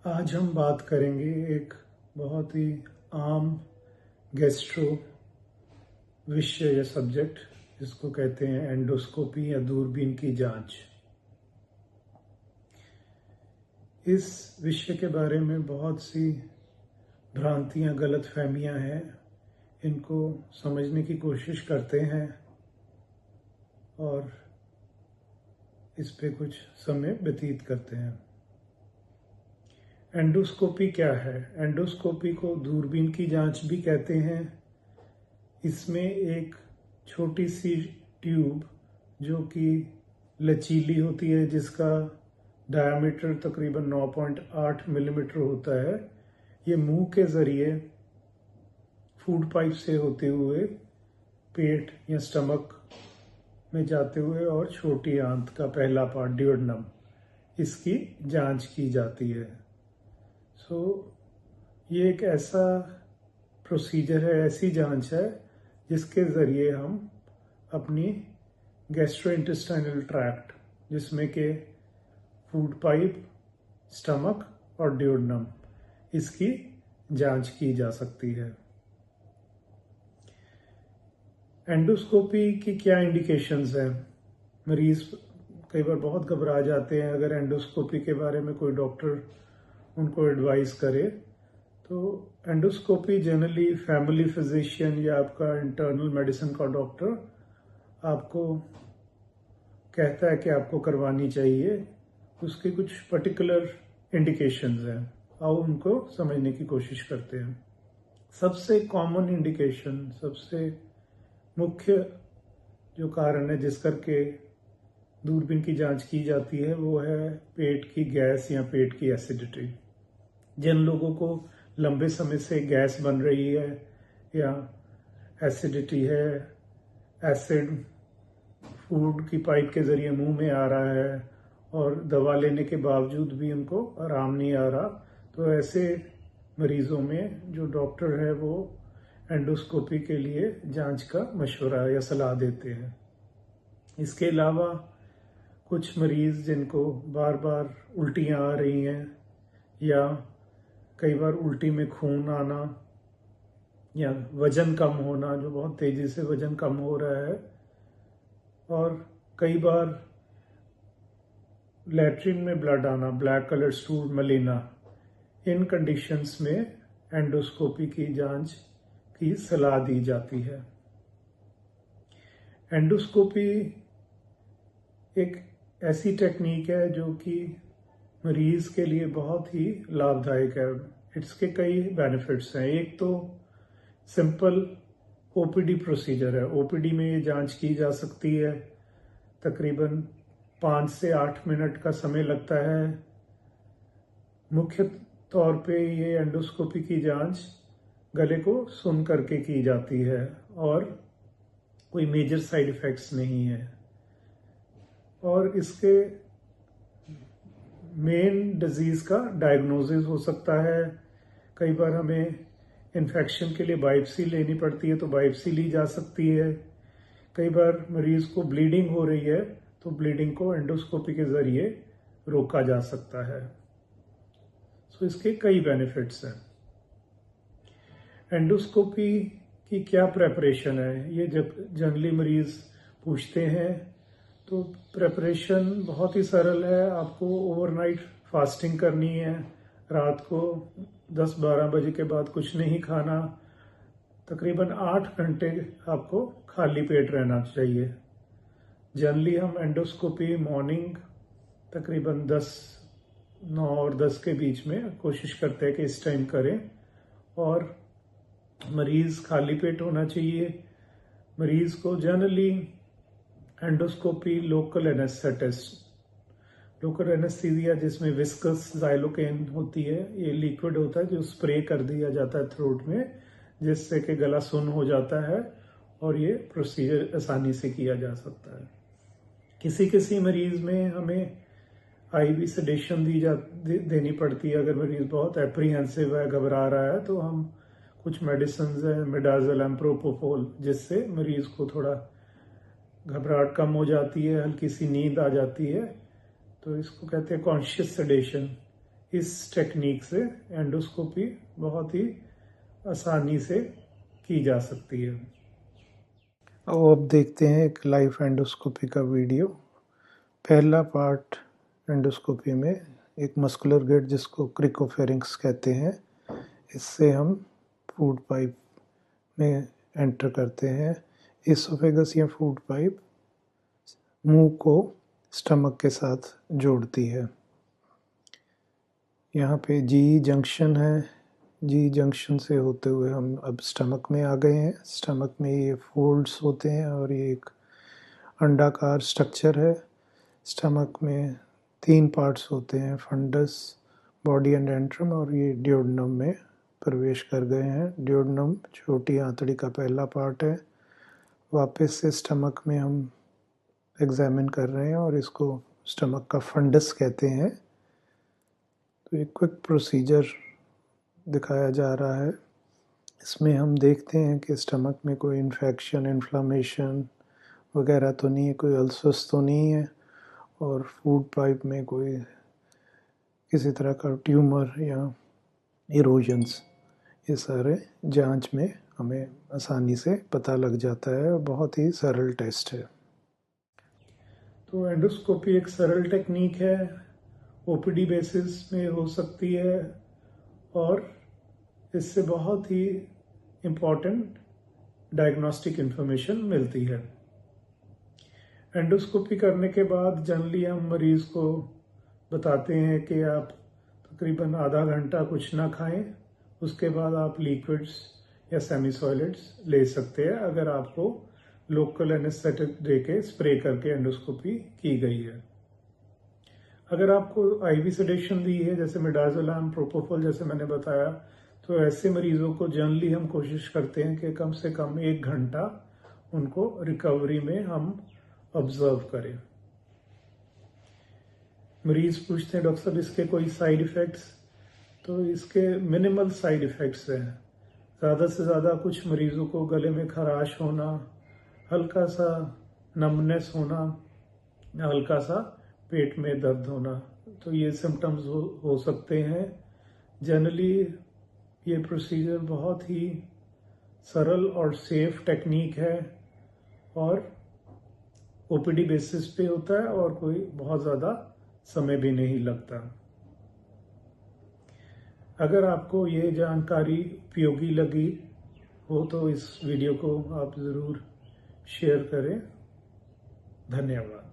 आज हम बात करेंगे एक बहुत ही आम गैस्ट्रो विषय या सब्जेक्ट जिसको कहते हैं एंडोस्कोपी या दूरबीन की जांच। इस विषय के बारे में बहुत सी भ्रांतियां, गलतफहमियां हैं। इनको समझने की कोशिश करते हैं और इस पे कुछ समय व्यतीत करते हैं। एंडोस्कोपी क्या है? एंडोस्कोपी को दूरबीन की जांच भी कहते हैं। इसमें एक छोटी सी ट्यूब जो कि लचीली होती है, जिसका डायमीटर तकरीबन 9.8 मिलीमीटर होता है, ये मुंह के जरिए फूड पाइप से होते हुए पेट या स्टमक में जाते हुए और छोटी आंत का पहला पार्ट ड्यूोडेनम, इसकी जांच की जाती है। ये एक ऐसा प्रोसीजर है, ऐसी जांच है जिसके ज़रिए हम अपनी गैस्ट्रोइंटेस्टाइनल ट्रैक्ट, जिसमें के फूड पाइप, स्टमक और ड्यूोडेनम, इसकी जांच की जा सकती है। एंडोस्कोपी की क्या इंडिकेशंस हैं? मरीज कई बार बहुत घबरा जाते हैं अगर एंडोस्कोपी के बारे में कोई डॉक्टर उनको एडवाइस करे। तो एंडोस्कोपी जनरली फैमिली फिजिशियन या आपका इंटरनल मेडिसिन का डॉक्टर आपको कहता है कि आपको करवानी चाहिए। उसके कुछ पर्टिकुलर इंडिकेशंस हैं, आओ उनको समझने की कोशिश करते हैं। सबसे कॉमन इंडिकेशन, सबसे मुख्य जो कारण है जिस करके दूरबीन की जांच की जाती है, वो है पेट की गैस या पेट की एसिडिटी। जिन लोगों को लंबे समय से गैस बन रही है या एसिडिटी है, एसिड फूड की पाइप के जरिए मुंह में आ रहा है और दवा लेने के बावजूद भी उनको आराम नहीं आ रहा, तो ऐसे मरीजों में जो डॉक्टर है वो एंडोस्कोपी के लिए जांच का मशवरा या सलाह देते हैं। इसके अलावा कुछ मरीज जिनको बार बार उल्टियां आ रही हैं या कई बार उल्टी में खून आना या वजन कम होना, जो बहुत तेजी से वजन कम हो रहा है, और कई बार लैट्रिन में ब्लड आना, ब्लैक कलर स्टूल, मलीना, इन कंडीशंस में एंडोस्कोपी की जांच की सलाह दी जाती है। एंडोस्कोपी एक ऐसी टेक्निक है जो कि मरीज के लिए बहुत ही लाभदायक है। इसके कई बेनिफिट्स हैं। एक तो सिंपल ओपीडी प्रोसीजर है। ओपीडी में ये जांच की जा सकती है। तकरीबन 5 से 8 मिनट का समय लगता है। मुख्य तौर पे ये एंडोस्कोपी की जांच गले को सुन करके की जाती है और कोई मेजर साइड इफेक्ट्स नहीं है। और इसके मेन डिजीज का डायग्नोसिस हो सकता है। कई बार हमें इन्फेक्शन के लिए बायोप्सी लेनी पड़ती है, तो बायोप्सी ली जा सकती है। कई बार मरीज को ब्लीडिंग हो रही है, तो ब्लीडिंग को एंडोस्कोपी के जरिए रोका जा सकता है। इसके कई बेनिफिट्स हैं। एंडोस्कोपी की क्या प्रेपरेशन है, ये जब जनरली मरीज पूछते हैं, तो प्रेपरेशन बहुत ही सरल है। आपको ओवरनाइट फास्टिंग करनी है। रात को 10-12 बजे के बाद कुछ नहीं खाना। तकरीबन 8 घंटे आपको खाली पेट रहना चाहिए। जनरली हम एंडोस्कोपी मॉर्निंग तकरीबन 9 और 10 के बीच में कोशिश करते हैं कि इस टाइम करें, और मरीज खाली पेट होना चाहिए। मरीज को जनरली एंडोस्कोपी लोकल एनेस्थीसिया, जिसमें विस्कस ज़ाइलोकेन होती है, ये लिक्विड होता है जो स्प्रे कर दिया जाता है थ्रोट में, जिससे कि गला सुन हो जाता है और ये प्रोसीजर आसानी से किया जा सकता है। किसी किसी मरीज में हमें आईवी सेडेशन देनी पड़ती है। अगर मरीज बहुत एप्रीहेंसिव है, घबरा रहा है, तो हम कुछ मेडिसिन है, मिडाजोलम, प्रोपोफोल, जिससे मरीज को थोड़ा घबराहट कम हो जाती है, हल्की सी नींद आ जाती है। तो इसको कहते हैं कॉन्शियस सेडेशन। इस टेक्निक से एंडोस्कोपी बहुत ही आसानी से की जा सकती है। अब देखते हैं एक लाइव एंडोस्कोपी का वीडियो। पहला पार्ट एंडोस्कोपी में एक मस्कुलर गेट जिसको क्रिकोफेरिंक्स कहते हैं, इससे हम फूड पाइप में एंटर करते हैं। इसोफेगस या फूड पाइप मुंह को स्टमक के साथ जोड़ती है। यहाँ पे जी जंक्शन है। जी जंक्शन से होते हुए हम अब स्टमक में आ गए हैं। स्टमक में ये फोल्ड्स होते हैं और ये एक अंडाकार स्ट्रक्चर है। स्टमक में 3 पार्ट्स होते हैं, फंडस, बॉडी एंड एंट्रम, और ये ड्यूोडेनम में प्रवेश कर गए हैं। ड्यूोडेनम छोटी आंतड़ी का पहला पार्ट है। वापस से स्टमक में हम एग्जामिन कर रहे हैं और इसको स्टमक का फंडस कहते हैं। तो एक क्विक प्रोसीजर दिखाया जा रहा है। इसमें हम देखते हैं कि स्टमक में कोई इन्फेक्शन, इन्फ्लामेशन वगैरह तो नहीं है, कोई अल्सर्स तो नहीं है, और फूड पाइप में कोई किसी तरह का ट्यूमर या इरोजन्स, ये सारे जांच में हमें आसानी से पता लग जाता है। बहुत ही सरल टेस्ट है। तो एंडोस्कोपी एक सरल टेक्निक है, ओपीडी बेसिस में हो सकती है और इससे बहुत ही इम्पॉर्टेंट डायग्नोस्टिक इन्फॉर्मेशन मिलती है। एंडोस्कोपी करने के बाद जनरली हम मरीज को बताते हैं कि आप तकरीबन आधा घंटा कुछ ना खाएं, उसके बाद आप लिक्विड्स या सेमी सॉलिड्स ले सकते हैं अगर आपको लोकल एनेस्थेटिक देके स्प्रे करके एंडोस्कोपी की गई है। अगर आपको आईवी सेडेशन दी है, जैसे मिडाजोलैम, प्रोपोफॉल जैसे मैंने बताया, तो ऐसे मरीजों को जनरली हम कोशिश करते हैं कि कम से कम 1 घंटा उनको रिकवरी में हम ऑब्जर्व करें। मरीज पूछते हैं डॉक्टर साहब इसके कोई साइड इफेक्ट्स, तो इसके मिनिमल साइड इफेक्ट्स हैं। ज़्यादा से ज़्यादा कुछ मरीजों को गले में खराश होना, हल्का सा नमनेस होना, हल्का सा पेट में दर्द होना, तो ये सिम्टम्स हो सकते हैं। जनरली ये प्रोसीजर बहुत ही सरल और सेफ टेक्निक है और ओपीडी बेसिस पे होता है और कोई बहुत ज़्यादा समय भी नहीं लगता। अगर आपको ये जानकारी उपयोगी लगी हो तो इस वीडियो को आप ज़रूर शेयर करें। धन्यवाद।